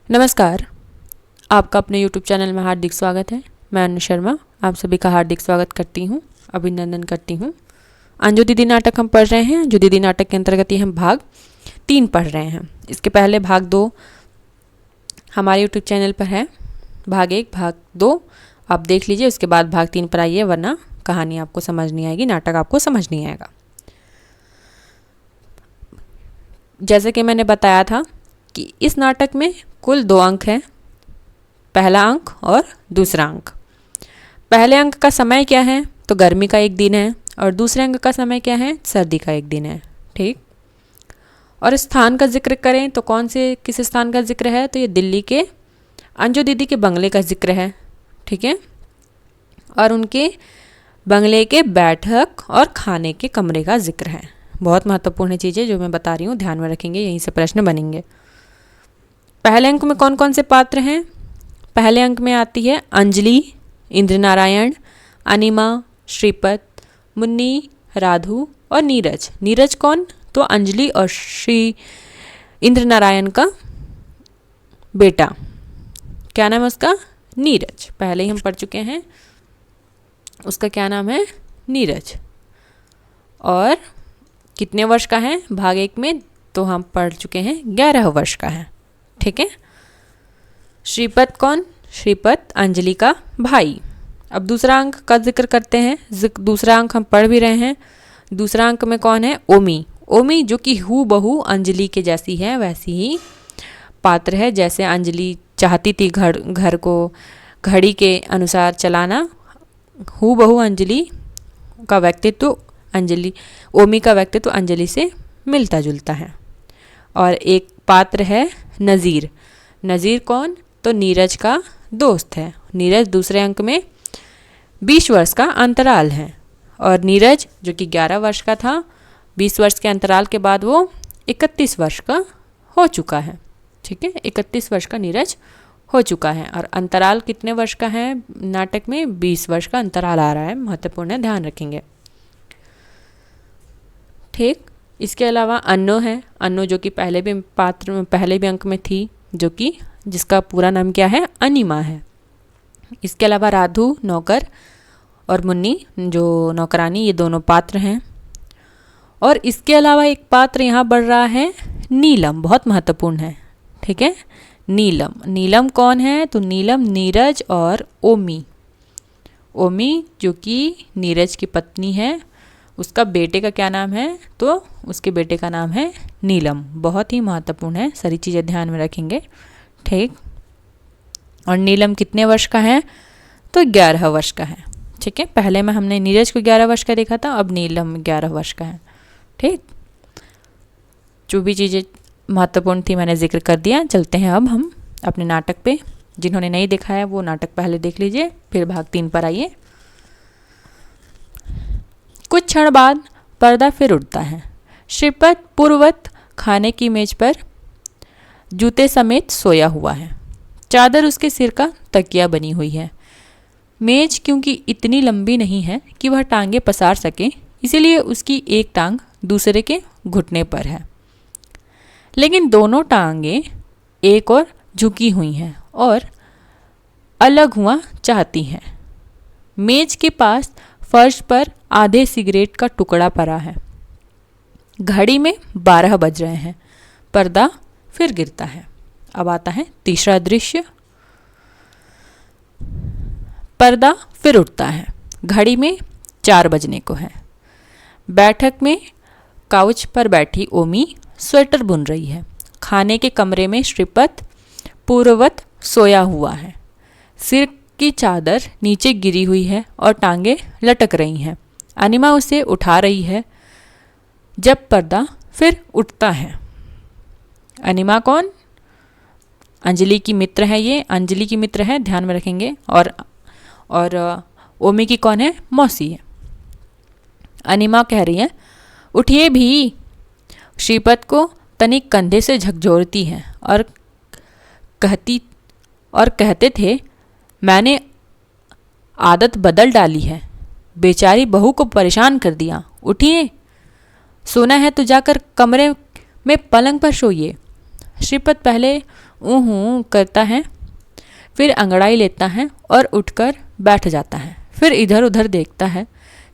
नमस्कार। आपका अपने YouTube चैनल में हार्दिक स्वागत है। मैं अनु शर्मा आप सभी का हार्दिक स्वागत करती हूँ, अभिनंदन करती हूँ। अंजू दीदी नाटक हम पढ़ रहे हैं। अंजू दीदी नाटक के अंतर्गत ही हम भाग 3 पढ़ रहे हैं। इसके पहले भाग 2 हमारे YouTube चैनल पर है। भाग 1 भाग 2 आप देख लीजिए, उसके बाद भाग 3 पर आइए, वरना कहानी आपको समझ नहीं आएगी, नाटक आपको समझ नहीं आएगा। जैसे कि मैंने बताया था कि इस नाटक में कुल 2 अंक हैं, पहला अंक और दूसरा अंक। पहले अंक का समय क्या है तो गर्मी का एक दिन है, और दूसरे अंक का समय क्या है, सर्दी का एक दिन है। ठीक। और स्थान का जिक्र करें तो कौन से किस स्थान का जिक्र है, तो ये दिल्ली के अंजू दीदी के बंगले का जिक्र है। ठीक है। और उनके बंगले के बैठक और खाने के कमरे का जिक्र है। बहुत महत्वपूर्ण चीज़ें जो मैं बता रही हूँ, ध्यान में रखेंगे, यहीं से प्रश्न बनेंगे। पहले अंक में कौन कौन से पात्र हैं? पहले अंक में आती है अंजलि, इंद्र नारायण, अनिमा, श्रीपत, मुन्नी, राधु और नीरज। नीरज कौन? तो अंजलि और श्री इंद्र नारायण का बेटा। क्या नाम है उसका? नीरज। पहले ही हम पढ़ चुके हैं, उसका क्या नाम है? नीरज। और कितने वर्ष का है? भाग 1 में तो हम पढ़ चुके हैं 11 वर्ष का है। ठीक है। श्रीपत कौन? श्रीपत अंजलि का भाई। अब दूसरा अंक का जिक्र करते हैं। दूसरा अंक हम पढ़ भी रहे हैं। दूसरा अंक में कौन है? ओमी। ओमी जो कि हूबहू अंजलि के जैसी है, वैसी ही पात्र है। जैसे अंजलि चाहती थी घर को घड़ी के अनुसार चलाना, हूबहू अंजलि का व्यक्तित्व ओमी का व्यक्तित्व अंजलि से मिलता जुलता है। और एक पात्र है नज़ीर। नज़ीर कौन? तो नीरज का दोस्त है। नीरज दूसरे अंक में 20 वर्ष का अंतराल है, और नीरज जो कि 11 वर्ष का था, 20 वर्ष के अंतराल के बाद वो 31 वर्ष का हो चुका है। ठीक है। 31 वर्ष का नीरज हो चुका है। और अंतराल कितने वर्ष का है नाटक में? 20 वर्ष का अंतराल आ रहा है। महत्वपूर्ण है, ध्यान रखेंगे। ठीक। इसके अलावा अन्नो है। अन्नो जो कि पहले भी अंक में थी, जो कि जिसका पूरा नाम क्या है? अनिमा है। इसके अलावा राधु नौकर और मुन्नी जो नौकरानी, ये दोनों पात्र हैं। और इसके अलावा एक पात्र यहाँ बढ़ रहा है, नीलम। बहुत महत्वपूर्ण है। ठीक है। नीलम। नीलम कौन है? तो नीलम नीरज और ओमी जो कि नीरज की पत्नी है, उसका बेटे का क्या नाम है? तो उसके बेटे का नाम है नीलम। बहुत ही महत्वपूर्ण है, सारी चीज़ें ध्यान में रखेंगे। ठीक। और नीलम कितने वर्ष का है? तो 11 वर्ष का है। ठीक है। पहले में हमने नीरज को 11 वर्ष का देखा था, अब नीलम 11 वर्ष का है। ठीक। जो भी चीज़ें महत्वपूर्ण थी मैंने जिक्र कर दिया। चलते हैं अब हम अपने नाटक पे। जिन्होंने नहीं देखा है वो नाटक पहले देख लीजिए, फिर भाग 3 पर आइए। कुछ क्षण बाद पर्दा फिर उठता है। श्रीपत पूर्ववत खाने की मेज पर जूते समेत सोया हुआ है। चादर उसके सिर का तकिया बनी हुई है। मेज क्योंकि इतनी लंबी नहीं है कि वह टांगे पसार सके, इसीलिए उसकी एक टांग दूसरे के घुटने पर है, लेकिन दोनों टांगे एक और झुकी हुई हैं और अलग हुआ चाहती हैं। मेज के पास फर्श पर आधे सिगरेट का टुकड़ा पड़ा है। घड़ी में 12 बज रहे हैं। पर्दा फिर गिरता है। अब आता है तीसरा दृश्य। पर्दा फिर उठता है। घड़ी में 4 बजने को है। बैठक में काउच पर बैठी ओमी स्वेटर बुन रही है। खाने के कमरे में श्रीपत पूर्ववत सोया हुआ है। सिर की चादर नीचे गिरी हुई है और टांगे लटक रही हैं। अनिमा उसे उठा रही है जब पर्दा फिर उठता है। अनिमा कौन? अंजलि की मित्र है। ये अंजलि की मित्र है, ध्यान में रखेंगे। और ओमी की कौन है? मौसी है। अनिमा कह रही है, उठिए भी। श्रीपत को तनिक कंधे से झकझोरती है और कहते थे, मैंने आदत बदल डाली है, बेचारी बहू को परेशान कर दिया। उठिए, सोना है तो जाकर कमरे में पलंग पर सोइए। श्रीपत पहले ऊँ करता है, फिर अंगड़ाई लेता है और उठकर बैठ जाता है। फिर इधर उधर देखता है।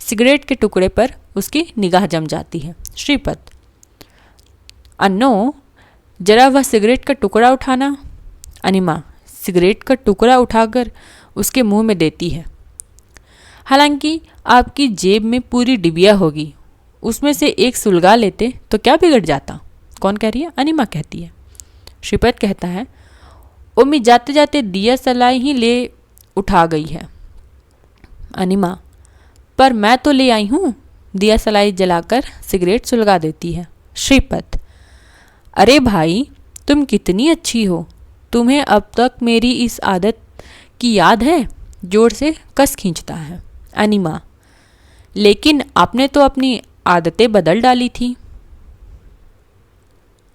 सिगरेट के टुकड़े पर उसकी निगाह जम जाती है। श्रीपत, अन्नो, जरा वह सिगरेट का टुकड़ा उठाना। अनिमा सिगरेट का टुकड़ा उठाकर उसके मुंह में देती है। हालांकि आपकी जेब में पूरी डिबिया होगी, उसमें से एक सुलगा लेते तो क्या बिगड़ जाता। कौन कह रही है? अनिमा कहती है। श्रीपत कहता है, ओमी जाते जाते दिया सलाई ही ले उठा गई है। अनिमा, पर मैं तो ले आई हूँ। दिया सलाई जलाकर सिगरेट सुलगा देती है। श्रीपत, अरे भाई, तुम कितनी अच्छी हो। तुम्हें अब तक मेरी इस आदत की याद है? जोर से कस खींचता है। अनिमा, लेकिन आपने तो अपनी आदतें बदल डाली थी।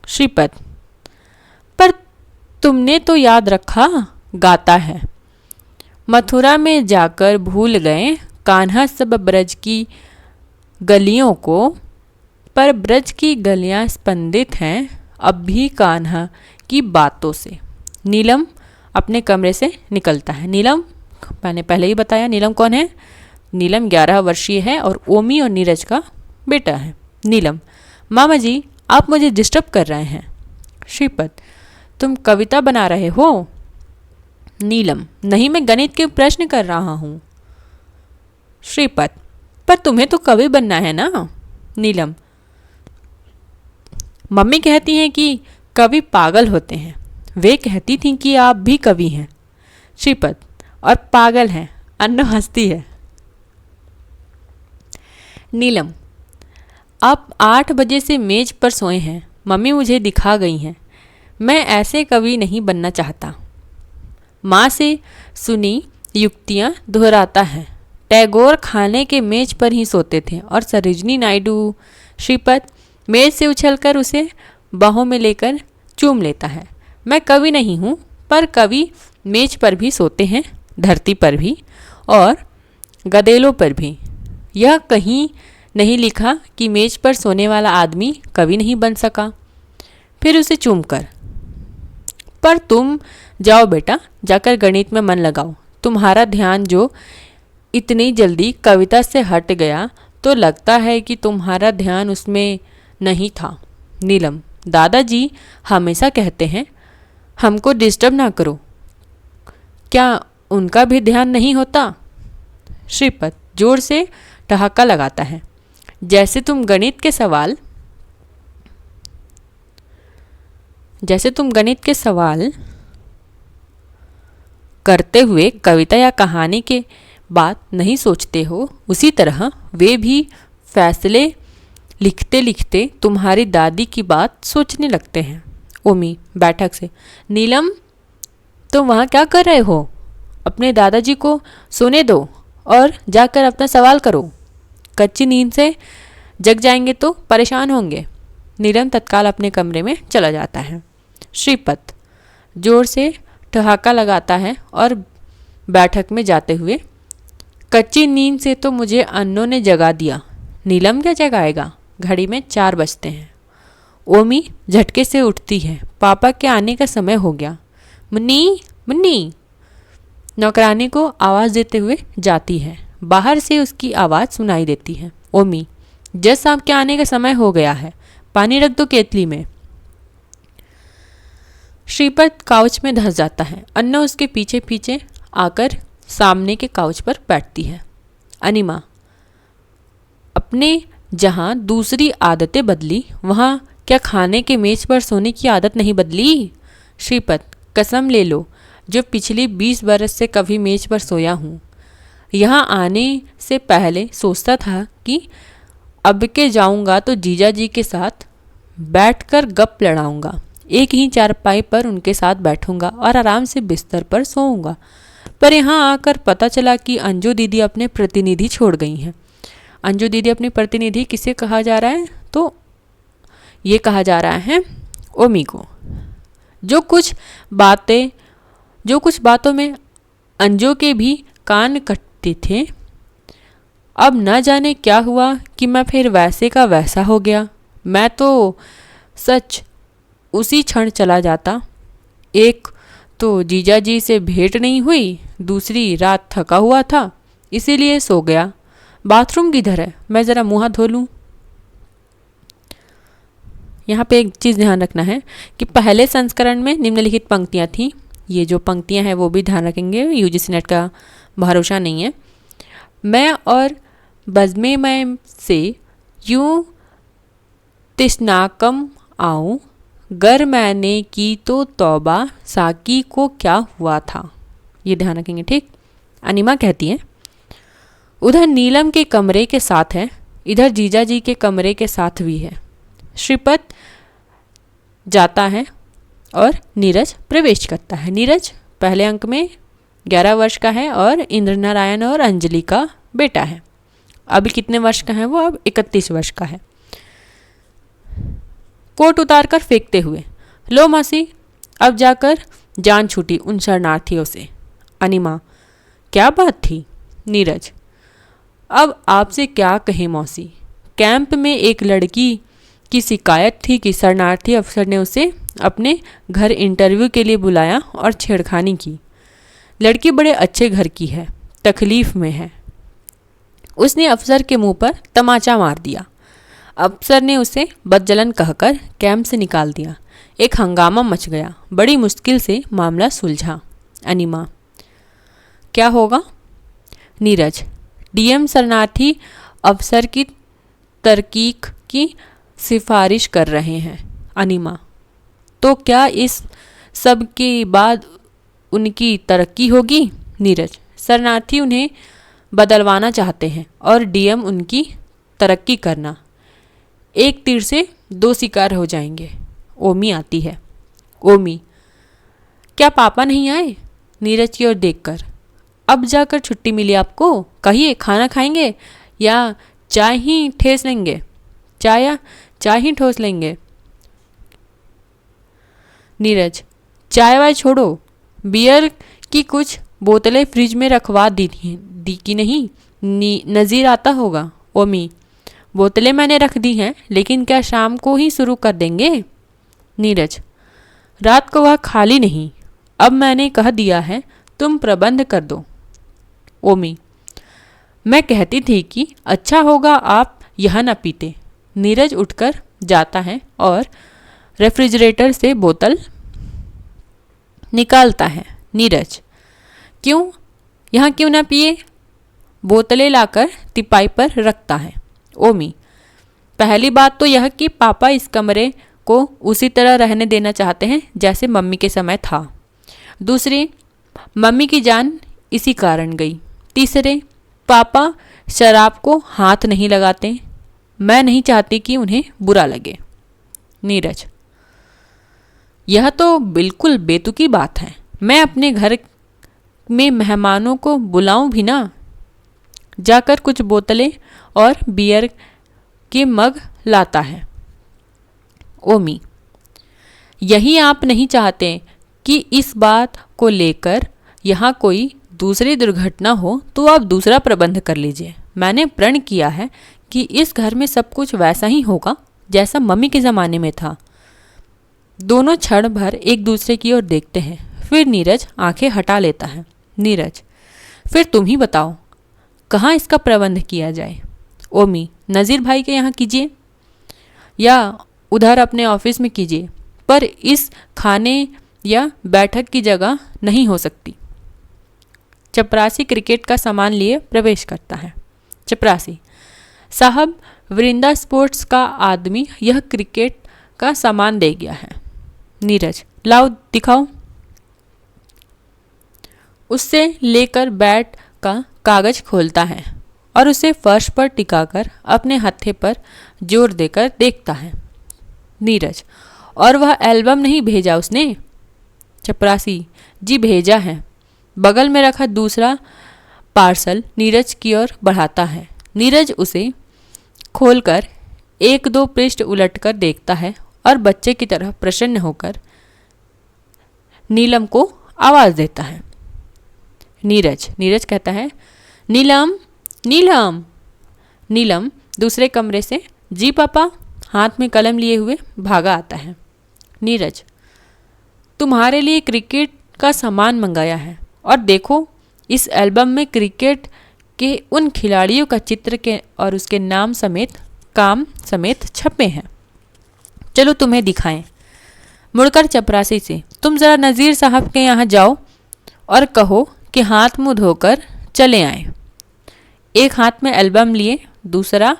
श्रीपत, पर तुमने तो याद रखा। गाता है, मथुरा में जाकर भूल गए कान्हा सब ब्रज की गलियों को, पर ब्रज की गलियां स्पंदित हैं अब भी कान्हा की बातों से। नीलम अपने कमरे से निकलता है। नीलम, मैंने पहले ही बताया नीलम कौन है। नीलम 11 वर्षीय है और ओमी और नीरज का बेटा है। नीलम, मामा जी, आप मुझे डिस्टर्ब कर रहे हैं। श्रीपत, तुम कविता बना रहे हो? नीलम, नहीं, मैं गणित के प्रश्न कर रहा हूँ। श्रीपत, पर तुम्हें तो कवि बनना है ना। नीलम, मम्मी कहती हैं कि कवि पागल होते हैं। वे कहती थीं कि आप भी कवि हैं। श्रीपत, और पागल हैं। अन्नू हंसती है। नीलम, आप 8 बजे से मेज पर सोए हैं। मम्मी मुझे दिखा गई हैं। मैं ऐसे कवि नहीं बनना चाहता। माँ से सुनी युक्तियाँ दोहराता है। टैगोर खाने के मेज पर ही सोते थे और सरोजिनी नायडू। श्रीपत मेज से उछलकर उसे बाहों में लेकर चूम लेता है। मैं कवि नहीं हूँ, पर कवि मेज पर भी सोते हैं, धरती पर भी और गदेलों पर भी। यह कहीं नहीं लिखा कि मेज पर सोने वाला आदमी कवि नहीं बन सका। फिर उसे चूम कर, पर तुम जाओ बेटा, जाकर गणित में मन लगाओ। तुम्हारा ध्यान जो इतनी जल्दी कविता से हट गया तो लगता है कि तुम्हारा ध्यान उसमें नहीं था। नीलम, दादाजी हमेशा कहते हैं हमको डिस्टर्ब ना करो। क्या उनका भी ध्यान नहीं होता? श्रीपत जोर से ठहाका लगाता है। जैसे तुम गणित के सवाल करते हुए कविता या कहानी के बात नहीं सोचते हो, उसी तरह वे भी फैसले लिखते लिखते तुम्हारी दादी की बात सोचने लगते हैं। ओमी बैठक से, नीलम, तुम वहाँ क्या कर रहे हो? अपने दादाजी को सोने दो और जाकर अपना सवाल करो। कच्ची नींद से जग जाएंगे तो परेशान होंगे। नीलम तत्काल अपने कमरे में चला जाता है। श्रीपत जोर से ठहाका लगाता है और बैठक में जाते हुए, कच्ची नींद से तो मुझे अन्नों ने जगा दिया। नीलम क्या जगाएगा? घड़ी में 4 बजते हैं। ओमी झटके से उठती है। पापा के आने का समय हो गया। मुन्नी, मुन्नी, नौकरानी को आवाज़ देते हुए जाती है। बाहर से उसकी आवाज़ सुनाई देती है। ओमी, जज साहब के आने का समय हो गया है, पानी रख दो केतली में। श्रीपत काउच में धंस जाता है। अन्ना उसके पीछे पीछे आकर सामने के काउच पर बैठती है। अनिमा, अपने जहाँ दूसरी आदतें बदली, वहाँ क्या खाने के मेज पर सोने की आदत नहीं बदली? श्रीपत, कसम ले लो, जो पिछली 20 बरस से कभी मेज पर सोया हूँ। यहाँ आने से पहले सोचता था कि अब के जाऊँगा तो जीजा जी के साथ बैठकर गप लड़ाऊँगा, एक ही चारपाई पर उनके साथ बैठूँगा और आराम से बिस्तर पर सोऊंगा। पर यहाँ आकर पता चला कि अंजू दीदी अपने प्रतिनिधि छोड़ गई हैं। अंजू दीदी अपनी प्रतिनिधि किसे कहा जा रहा है? तो ये कहा जा रहा है ओमी को। जो कुछ बातों में अंजू के भी कान कटते थे, अब न जाने क्या हुआ कि मैं फिर वैसे का वैसा हो गया। मैं तो सच उसी क्षण चला जाता। एक तो जीजा जी से भेंट नहीं हुई, दूसरी रात थका हुआ था इसीलिए सो गया। बाथरूम किधर है, मैं ज़रा मुँह हाथ धो लूँ। यहाँ पे एक चीज़ ध्यान रखना है कि पहले संस्करण में निम्नलिखित पंक्तियाँ थीं। ये जो पंक्तियाँ हैं वो भी ध्यान रखेंगे, यूजीसी नेट का भरोसा नहीं है। मैं और बज़्मे मैं से यूं तिश्नाकम आऊँ, गर मैंने की तो तौबा, साकी को क्या हुआ था। ये ध्यान रखेंगे, ठीक। अनिमा कहती है, उधर नीलम के कमरे के साथ है, इधर जीजा जी के कमरे के साथ भी है। श्रीपत जाता है और नीरज प्रवेश करता है। नीरज पहले अंक में 11 वर्ष का है और इंद्र नारायण और अंजलि का बेटा है। अभी कितने वर्ष का है वो, अब 31 वर्ष का है। कोट उतार कर फेंकते हुए, लो मौसी, अब जाकर जान छूटी उन शरणार्थियों से। अनिमा, क्या बात थी। नीरज, अब आपसे क्या कहें मौसी, कैंप में एक लड़की की शिकायत थी कि शरणार्थी अफसर ने उसे अपने घर इंटरव्यू के लिए बुलाया और छेड़खानी की। लड़की बड़े अच्छे घर की है, तकलीफ में है। उसने अफसर के मुंह पर तमाचा मार दिया। अफसर ने उसे बदजलन कहकर कैंप से निकाल दिया। एक हंगामा मच गया, बड़ी मुश्किल से मामला सुलझा। अनिमा, क्या होगा। नीरज, डीएम शरणार्थी अफसर की तरकीक की सिफारिश कर रहे हैं। अनिमा, तो क्या इस सब के बाद उनकी तरक्की होगी। नीरज, शरणार्थी उन्हें बदलवाना चाहते हैं और डीएम उनकी तरक्की करना, एक तीर से दो शिकार हो जाएंगे। ओमी आती है। ओमी, क्या पापा नहीं आए। नीरज की ओर देखकर, अब जाकर छुट्टी मिली आपको, कहिए खाना खाएंगे या चाय ही ठेस लेंगे। चाय ही ठोस लेंगे। नीरज, चाय वाय छोड़ो, बियर की कुछ बोतलें फ्रिज में रखवा दी कि नहीं, नज़ीर आता होगा। ओमी, बोतलें मैंने रख दी हैं, लेकिन क्या शाम को ही शुरू कर देंगे। नीरज, रात को वह खाली नहीं, अब मैंने कह दिया है, तुम प्रबंध कर दो। ओमी, मैं कहती थी कि अच्छा होगा आप यह न पीते। नीरज उठकर जाता है और रेफ्रिजरेटर से बोतल निकालता है। नीरज, क्यों, यहाँ क्यों ना पिए। बोतलें लाकर तिपाई पर रखता है। ओमी, पहली बात तो यह कि पापा इस कमरे को उसी तरह रहने देना चाहते हैं जैसे मम्मी के समय था। दूसरी, मम्मी की जान इसी कारण गई। तीसरे, पापा शराब को हाथ नहीं लगाते, मैं नहीं चाहती कि उन्हें बुरा लगे। नीरज, यह तो बिल्कुल बेतुकी बात है, मैं अपने घर में मेहमानों को बुलाऊं भी ना। जाकर कुछ बोतलें और बियर के मग लाता है। ओमी, यही आप नहीं चाहते कि इस बात को लेकर यहाँ कोई दूसरी दुर्घटना हो तो आप दूसरा प्रबंध कर लीजिए। मैंने प्रण किया है कि इस घर में सब कुछ वैसा ही होगा जैसा मम्मी के ज़माने में था। दोनों क्षण भर एक दूसरे की ओर देखते हैं, फिर नीरज आंखें हटा लेता है। नीरज, फिर तुम ही बताओ कहाँ इसका प्रबंध किया जाए। ओमी, नज़ीर भाई के यहाँ कीजिए या उधर अपने ऑफिस में कीजिए, पर इस खाने या बैठक की जगह नहीं हो सकती। चपरासी क्रिकेट का सामान लिए प्रवेश करता है। चपरासी, साहब वृंदा स्पोर्ट्स का आदमी यह क्रिकेट का सामान दे गया है। नीरज, लाओ दिखाओ। उससे लेकर बैट का कागज खोलता है और उसे फर्श पर टिकाकर अपने हत्थे पर जोर देकर देखता है। नीरज, और वह एल्बम नहीं भेजा उसने। चपरासी, जी भेजा है। बगल में रखा दूसरा पार्सल नीरज की ओर बढ़ाता है। नीरज उसे खोलकर एक दो पृष्ठ उलटकर देखता है और बच्चे की तरह प्रसन्न होकर नीलम को आवाज़ देता है। नीरज कहता है, नीलम नीलम। नीलम दूसरे कमरे से, जी पापा, हाथ में कलम लिए हुए भागा आता है। नीरज, तुम्हारे लिए क्रिकेट का सामान मंगाया है और देखो इस एल्बम में क्रिकेट के उन खिलाड़ियों का चित्र के और उसके नाम समेत काम समेत छपे हैं। चलो तुम्हें दिखाएं। मुड़कर चपरासी से, तुम ज़रा नज़ीर साहब के यहाँ जाओ और कहो कि हाथ मुँह धोकर चले आए। एक हाथ में एल्बम लिए दूसरा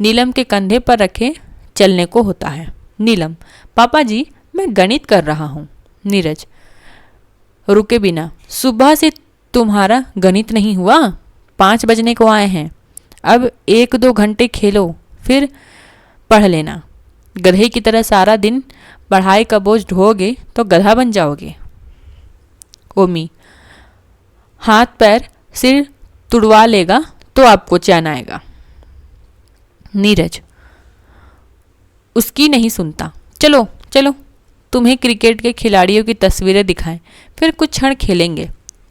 नीलम के कंधे पर रखे चलने को होता है। नीलम, पापा जी मैं गणित कर रहा हूँ। नीरज रुके बिना, सुबह से तुम्हारा गणित नहीं हुआ? 5 बजने को आए हैं। अब 1-2 घंटे खेलो फिर पढ़ लेना। गधे की तरह सारा दिन पढ़ाई का बोझ ढोगे तो गधा बन जाओगे। ओमी, हाथ पैर सिर तुड़वा लेगा तो आपको चैन आएगा। नीरज, उसकी नहीं सुनता। चलो चलो तुम्हें क्रिकेट के खिलाड़ियों की तस्वीरें दिखाएं, फिर कुछ क्षण खेलेंगे।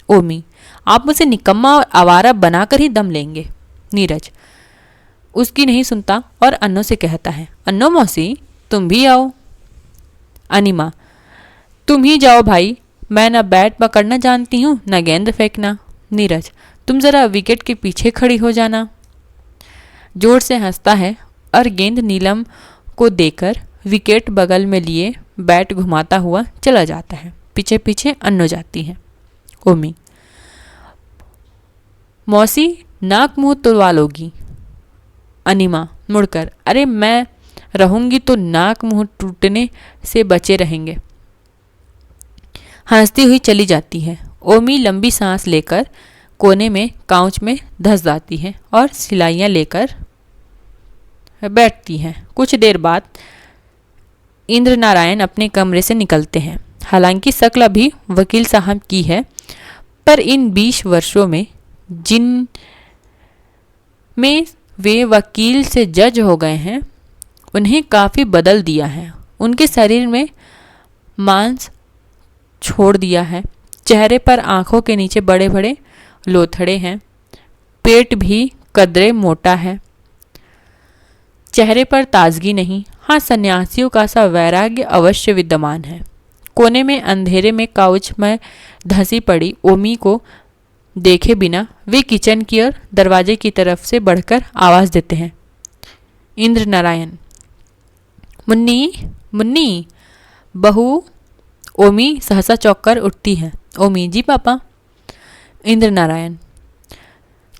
ओमी, आप मुझे निकम्मा और आवारा बनाकर ही दम लेंगे। नीरज उसकी नहीं सुनता और अन्नो से कहता है, अन्नो मौसी तुम भी आओ। अनिमा, तुम ही जाओ भाई, मैं न बैट पकड़ना जानती हूँ न गेंद फेंकना। नीरज, तुम ज़रा विकेट के पीछे खड़ी हो जाना। जोर से हंसता है और गेंद नीलम को देकर विकेट बगल में लिए बैट घुमाता हुआ चला जाता है। पीछे पीछे अन्नो जाती है। ओमी, मौसी नाक मुंह तुड़वा लोगी। अनिमा मुड़कर, अरे मैं रहूंगी तो नाक मुंह टूटने से बचे रहेंगे। हंसती हुई चली जाती है। ओमी लंबी सांस लेकर कोने में काउच में धंस जाती है और सिलाइयाँ लेकर बैठती है। कुछ देर बाद इंद्र नारायण अपने कमरे से निकलते हैं। हालांकि शक्ल अभी वकील साहब की है, पर इन 20 वर्षों में जिन में वे वकील से जज हो गए हैं उन्हें काफ़ी बदल दिया है। उनके शरीर में मांस छोड़ दिया है, चेहरे पर आँखों के नीचे बड़े बड़े लोथड़े हैं, पेट भी कदरे मोटा है, चेहरे पर ताजगी नहीं। हाँ, सन्यासियों का सा वैराग्य अवश्य विद्यमान है। कोने में अंधेरे में काउच में धंसी पड़ी ओमी को देखे बिना वे किचन की ओर दरवाजे की तरफ से बढ़कर आवाज़ देते हैं। इंद्र नारायण, मुन्नी मुन्नी, बहू। ओमी सहसा चौंक कर उठती है। ओमी, जी पापा। इंद्र नारायण,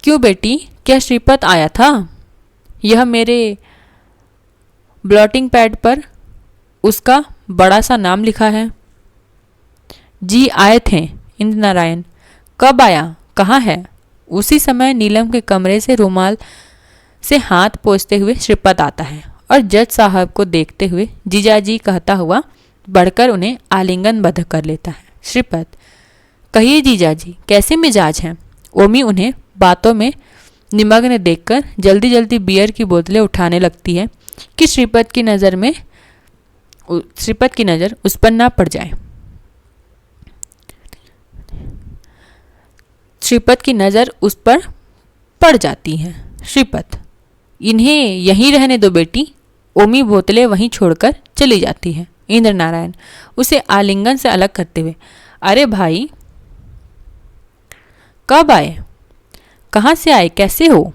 क्यों बेटी, क्या श्रीपत आया था? यह मेरे ब्लॉटिंग पैड पर उसका बड़ा सा नाम लिखा है। जी आए थे। इंद्र नारायण, कब आया, कहाँ है? उसी समय नीलम के कमरे से रुमाल से हाथ पोंछते हुए श्रीपत आता है और जज साहब को देखते हुए जीजाजी कहता हुआ बढ़कर उन्हें आलिंगनबद्ध कर लेता है। श्रीपत, कहिए जीजाजी कैसे मिजाज हैं? ओमी उन्हें बातों में निमग्न देखकर जल्दी जल्दी बियर की बोतलें उठाने लगती है कि श्रीपत की नज़र उस पर ना पड़ जाए। श्रीपत की नज़र उस पर पड़ जाती है। श्रीपत, इन्हें यहीं रहने दो बेटी। ओमी बोतलें वहीं छोड़कर चली जाती है। इंद्र नारायण उसे आलिंगन से अलग करते हुए, अरे भाई कब आए, कहाँ से आए, कैसे हो?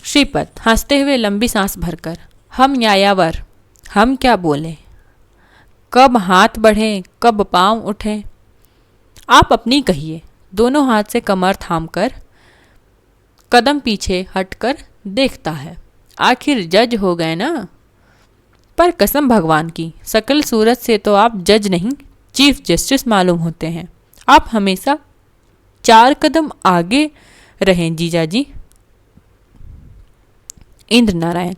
श्रीपत हंसते हुए लंबी सांस भरकर, हम न्यायावर, हम क्या बोले, कब हाथ बढ़े कब पांव उठे, आप अपनी कहिए। दोनों हाथ से कमर थामकर कदम पीछे हटकर देखता है। आखिर जज हो गए ना? पर कसम भगवान की, सकल सूरत से तो आप जज नहीं चीफ जस्टिस मालूम होते हैं। आप हमेशा 4 कदम आगे रहें जीजाजी। इंद्र नारायण,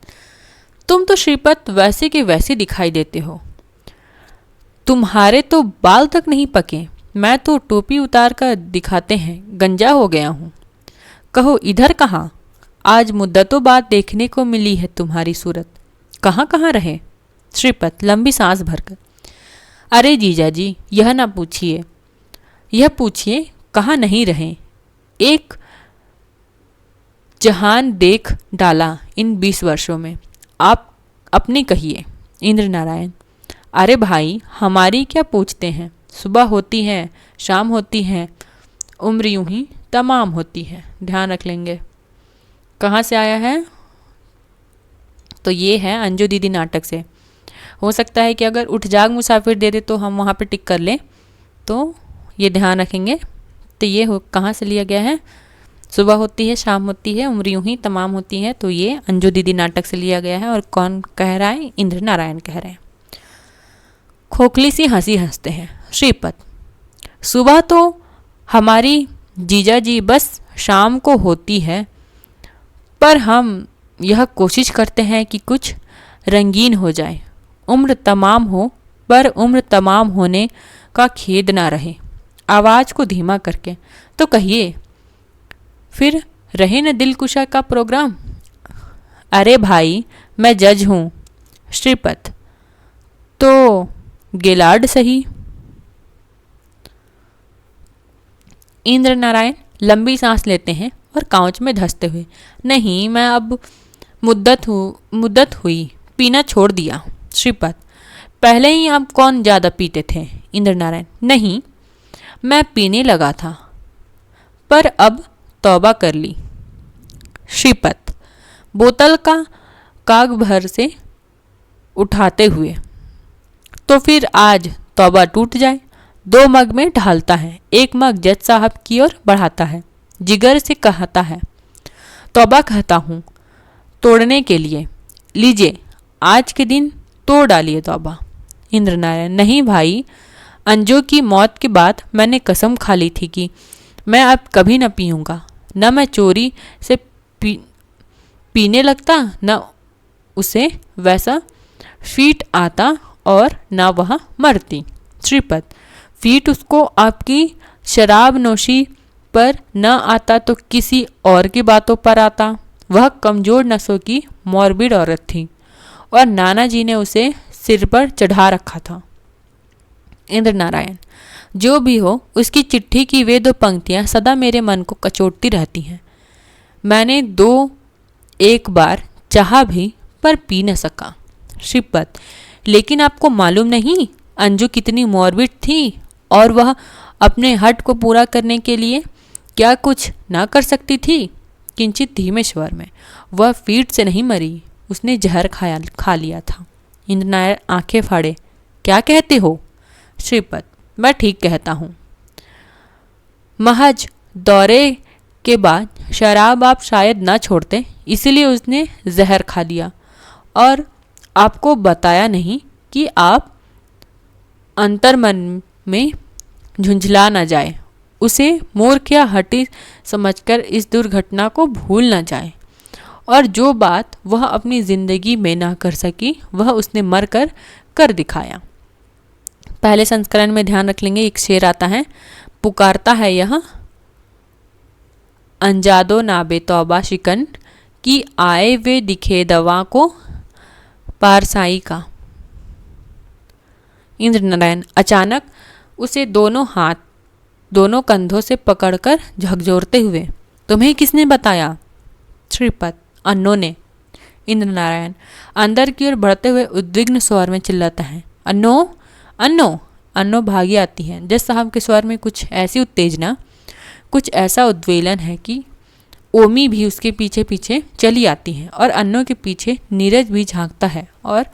तुम तो श्रीपत वैसे के वैसे दिखाई देते हो। तुम्हारे तो बाल तक नहीं पके, मैं तो टोपी उतार कर दिखाते हैं गंजा हो गया हूँ। कहो इधर कहाँ? आज मुद्दतों बाद देखने को मिली है तुम्हारी सूरत। कहाँ कहाँ रहे? श्रीपत लंबी सांस भरकर, अरे जीजाजी यह ना पूछिए, यह पूछिए कहाँ नहीं रहे। एक जहान देख डाला इन 20 वर्षों में। आप अपनी कहिए। इंद्र नारायण, अरे भाई हमारी क्या पूछते हैं, सुबह होती है शाम होती है, उम्र यूं ही तमाम होती है। ध्यान रख लेंगे। कहाँ से आया है? तो ये है अंजू दीदी नाटक से। हो सकता है कि अगर उठ जाग मुसाफिर दे दे तो हम वहाँ पे टिक कर लें, तो ये ध्यान रखेंगे। तो ये कहाँ से लिया गया है? सुबह होती है शाम होती है, उम्र यूं ही तमाम होती है, तो ये अंजू दीदी नाटक से लिया गया है। और कौन कह रहा है? इंद्र नारायण कह रहे हैं। खोखली सी हंसी हंसते हैं श्रीपत। सुबह तो हमारी जीजा जी बस शाम को होती है, पर हम यह कोशिश करते हैं कि कुछ रंगीन हो जाए। उम्र तमाम हो, पर उम्र तमाम होने का खेद ना रहे। आवाज़ को धीमा करके तो कहिए, फिर रहे न दिलकुशा का प्रोग्राम। अरे भाई मैं जज हूँ। श्रीपत। तो गिलार्ड सही। इंद्र नारायण लंबी सांस लेते हैं और कांच में धंसते हुए, नहीं मैं अब मुद्दत हुई, पीना छोड़ दिया। श्रीपत। पहले ही आप कौन ज़्यादा पीते थे? इंद्र नारायण। नहीं, मैं पीने लगा था, पर अब तौबा कर ली। श्रीपत बोतल का काग भर से उठाते हुए, तो फिर आज तौबा टूट जाए। 2 मग में ढालता है, एक मग जज साहब की ओर बढ़ाता है, जिगर से कहता है, तौबा कहता हूँ तोड़ने के लिए, लीजिए आज के दिन तोड़ डालिए तौबा। इंद्र नारायण। नहीं भाई, अंजू की मौत के बाद मैंने कसम खा ली थी कि मैं अब कभी न पीऊँगा। न मैं चोरी से पीने लगता, न उसे वैसा फीट आता, और न वह मरती। श्रीपत। फीट उसको आपकी शराब नोशी पर न आता तो किसी और की बातों पर आता। वह कमज़ोर नसों की मॉर्बिड औरत थी, और नाना जी ने उसे सिर पर चढ़ा रखा था। इंद्र नारायण। जो भी हो, उसकी चिट्ठी की वे 2 पंक्तियाँ सदा मेरे मन को कचोटती रहती हैं। मैंने 1 बार चाहा भी, पर पी न सका। श्रीपत। लेकिन आपको मालूम नहीं अंजू कितनी मॉर्बिड थी, और वह अपने हट को पूरा करने के लिए क्या कुछ ना कर सकती थी। किंचित धीमे स्वर में, वह फीट से नहीं मरी, उसने जहर खा लिया था। इंद्र नारायण आंखें फाड़े, क्या कहते हो? श्रीपत। मैं ठीक कहता हूँ। महज दौरे के बाद शराब आप शायद ना छोड़ते, इसलिए उसने जहर खा लिया, और आपको बताया नहीं कि आप अंतर्मन में झुंझला न जाए, उसे मूर्ख या हठी समझकर इस दुर्घटना को भूल न जाए, और जो बात वह अपनी जिंदगी में ना कर सकी वह उसने मर कर दिखाया। पहले संस्करण में ध्यान रख लेंगे, एक शेर आता है, पुकारता है यह अंजादो नाबे तौबा शिकन कि आए वे दिखे दवा को पारसाई का। इंद्र नारायण अचानक उसे दोनों कंधों से पकड़कर झकझोरते हुए, तुम्हें किसने बताया? श्रीपत। अन्नो ने। इंद्र नारायण अंदर की ओर बढ़ते हुए उद्विग्न स्वर में चिल्लाता है, अन्नो अन्नो। अन्नो भागी आती है। जज साहब के स्वर में कुछ ऐसी उत्तेजना, कुछ ऐसा उद्वेलन है कि ओमी भी उसके पीछे पीछे चली आती है, और अन्नो के पीछे नीरज भी झांकता है, और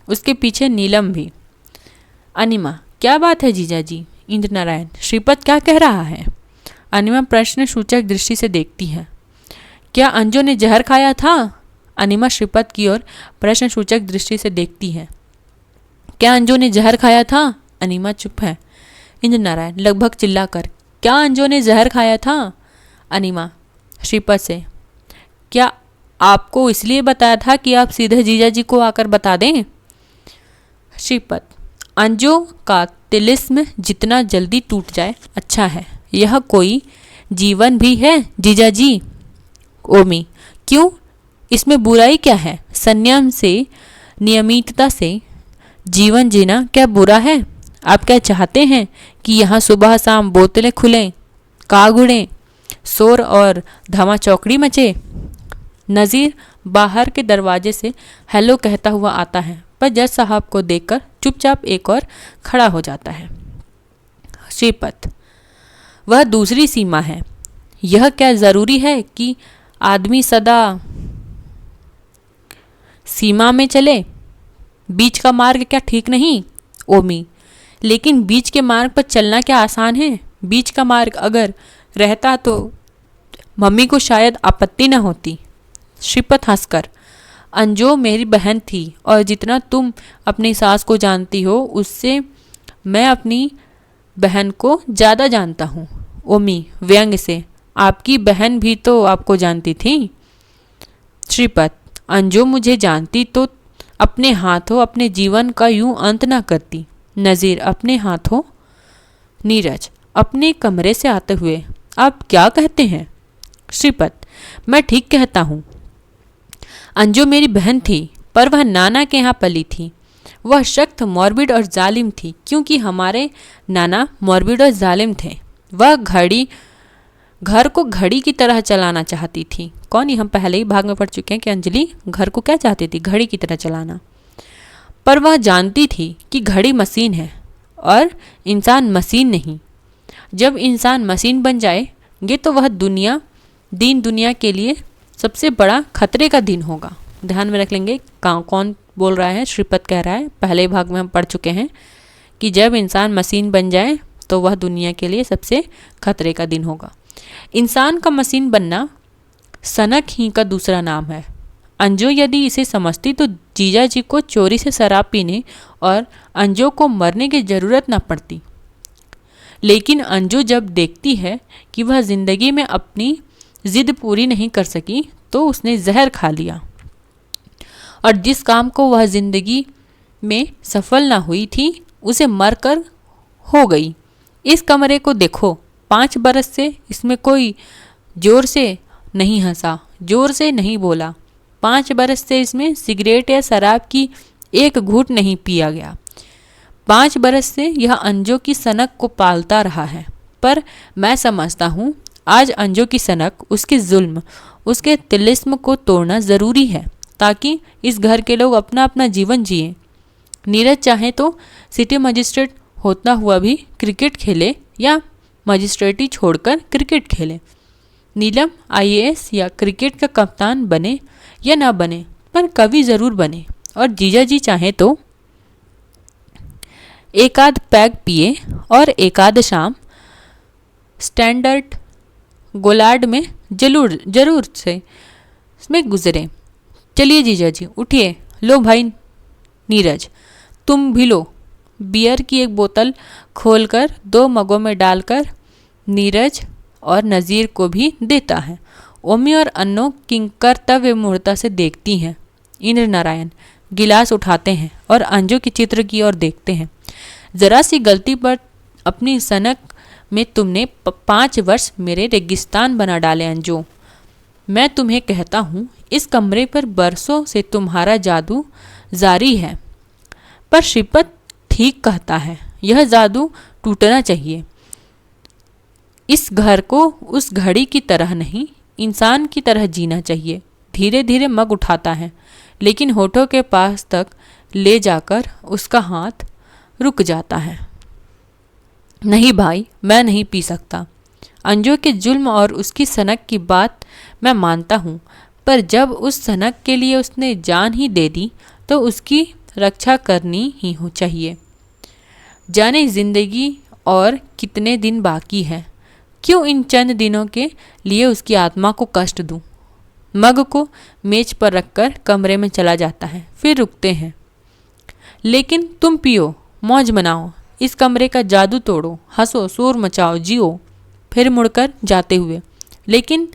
उसके पीछे नीलम भी। अनिमा। क्या बात है जीजा जी? इंद्र नारायण श्रीपत क्या कह रहा है? अनिमा प्रश्न सूचक दृष्टि से देखती है। क्या अंजू ने जहर खाया था? अनिमा श्रीपत की ओर प्रश्न सूचक दृष्टि से देखती है। क्या अंजू ने जहर खाया था? अनिमा चुप है। इंद्र नारायण लगभग चिल्लाकर, क्या अंजू ने जहर खाया था? अनिमा श्रीपत से, क्या आपको इसलिए बताया था कि आप सीधे जीजा जी को आकर बता दें? श्रीपत। अंजू का तिलिस्म जितना जल्दी टूट जाए अच्छा है। यह कोई जीवन भी है जीजा जी? ओमी। क्यों, इसमें बुराई क्या है? संयम से, नियमितता से जीवन जीना क्या बुरा है? आप क्या चाहते हैं कि यहाँ सुबह शाम बोतलें खुलें, काग उड़ें, शोर और धमा चौकड़ी मचे? नज़ीर बाहर के दरवाजे से हेलो कहता हुआ आता है, पर जज साहब को देखकर चुपचाप एक और खड़ा हो जाता है। श्रीपत, वह दूसरी सीमा है। यह क्या जरूरी है कि आदमी सदा सीमा में चले? बीच का मार्ग क्या ठीक नहीं? ओमी, लेकिन बीच के मार्ग पर चलना क्या आसान है? बीच का मार्ग अगर रहता तो मम्मी को शायद आपत्ति न होती। श्रीपत हंसकर, अंजो मेरी बहन थी और जितना तुम अपनी सास को जानती हो उससे मैं अपनी बहन को ज़्यादा जानता हूँ। ओमी व्यंग से, आपकी बहन भी तो आपको जानती थी। श्रीपत, अंजो मुझे जानती तो अपने हाथों अपने जीवन का यूं अंत ना करती। नज़ीर अपने हाथों। नीरज अपने कमरे से आते हुए, आप क्या कहते हैं? श्रीपत, मैं ठीक कहता हूँ। अंजू मेरी बहन थी पर वह नाना के यहाँ पली थी। वह सख्त मॉर्बिड और जालिम थी क्योंकि हमारे नाना मॉर्बिड और जालिम थे। वह घर को घड़ी की तरह चलाना चाहती थी। कौन, ही हम पहले ही भाग में पढ़ चुके हैं कि अंजलि घर को क्या चाहती थी? घड़ी की तरह चलाना। पर वह जानती थी कि घड़ी मशीन है और इंसान मशीन नहीं। जब इंसान मशीन बन जाएंगे तो वह दुनिया के लिए सबसे बड़ा खतरे का दिन होगा। ध्यान में रख लेंगे कौन बोल रहा है? श्रीपत कह रहा है। पहले भाग में हम पढ़ चुके हैं कि जब इंसान मशीन बन जाए तो वह दुनिया के लिए सबसे खतरे का दिन होगा। इंसान का मशीन बनना सनक ही का दूसरा नाम है। अंजू यदि इसे समझती तो जीजा जी को चोरी से शराब पीने और अंजू को मरने की ज़रूरत ना पड़ती। लेकिन अंजू जब देखती है कि वह ज़िंदगी में अपनी ज़िद पूरी नहीं कर सकी तो उसने जहर खा लिया और जिस काम को वह ज़िंदगी में सफल ना हुई थी उसे मर कर हो गई। इस कमरे को देखो, 5 बरस से इसमें कोई जोर से नहीं हंसा, जोर से नहीं बोला। 5 बरस से इसमें सिगरेट या शराब की एक घूंट नहीं पिया गया। 5 बरस से यह अंजू की सनक को पालता रहा है। पर मैं समझता हूँ आज अंजू की सनक, उसके जुल्म, उसके तिलिस्म को तोड़ना ज़रूरी है ताकि इस घर के लोग अपना अपना जीवन जिए। नीरज चाहे तो सिटी मजिस्ट्रेट होता हुआ भी क्रिकेट खेले या मजिस्ट्रेटी छोड़कर क्रिकेट खेले। नीलम IAS या क्रिकेट का कप्तान बने या ना बने पर कवि ज़रूर बने। और जीजा जी चाहे तो एक आध पैग पिए और एक आध शाम स्टैंडर्ड गोलार्ड में जरूर से इसमें गुजरे। चलिए जीजा जी उठिए। लो भाई नीरज, तुम भी लो। बियर की एक बोतल खोलकर 2 मगों में डालकर नीरज और नज़ीर को भी देता है। ओमी और अन्नो किंकर्तव्य मूर्ता से देखती हैं। इंद्र नारायण गिलास उठाते हैं और अंजू के चित्र की ओर देखते हैं। जरा सी गलती पर अपनी सनक में तुमने 5 वर्ष मेरे रेगिस्तान बना डाले अंजू। मैं तुम्हें कहता हूँ इस कमरे पर बरसों से तुम्हारा जादू जारी है। पर श्रीपत ठीक कहता है, यह जादू टूटना चाहिए। इस घर को उस घड़ी की तरह नहीं, इंसान की तरह जीना चाहिए। धीरे धीरे मग उठाता है लेकिन होठों के पास तक ले जाकर उसका हाथ रुक जाता है। नहीं भाई, मैं नहीं पी सकता। अंजू के जुल्म और उसकी सनक की बात मैं मानता हूँ, पर जब उस सनक के लिए उसने जान ही दे दी तो उसकी रक्षा करनी ही हो चाहिए। जाने जिंदगी और कितने दिन बाकी है, क्यों इन चंद दिनों के लिए उसकी आत्मा को कष्ट दूं। मग को मेज पर रखकर कमरे में चला जाता है। फिर रुकते हैं। लेकिन तुम पियो, मौज मनाओ, इस कमरे का जादू तोड़ो, हंसो, शोर मचाओ, जियो। फिर मुड़कर जाते हुए, लेकिन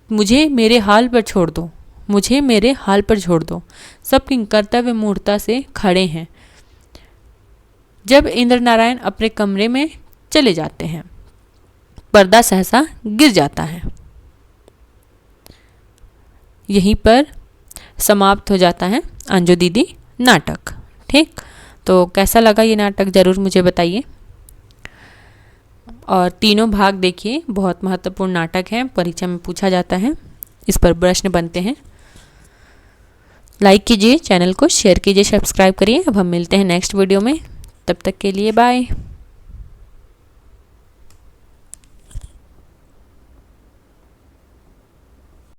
मुझे मेरे हाल पर छोड़ दो, मुझे मेरे हाल पर छोड़ दो। सब किंकर्तव्य मूर्ता से खड़े हैं जब इंद्र नारायण अपने कमरे में चले जाते हैं। पर्दा सहसा गिर जाता है। यहीं पर समाप्त हो जाता है अंजू दीदी नाटक। ठीक, तो कैसा लगा ये नाटक ज़रूर मुझे बताइए। और तीनों भाग देखिए, बहुत महत्वपूर्ण नाटक है, परीक्षा में पूछा जाता है, इस पर प्रश्न बनते हैं। लाइक कीजिए, चैनल को शेयर कीजिए, सब्सक्राइब करिए। अब हम मिलते हैं नेक्स्ट वीडियो में, तब तक के लिए बाय।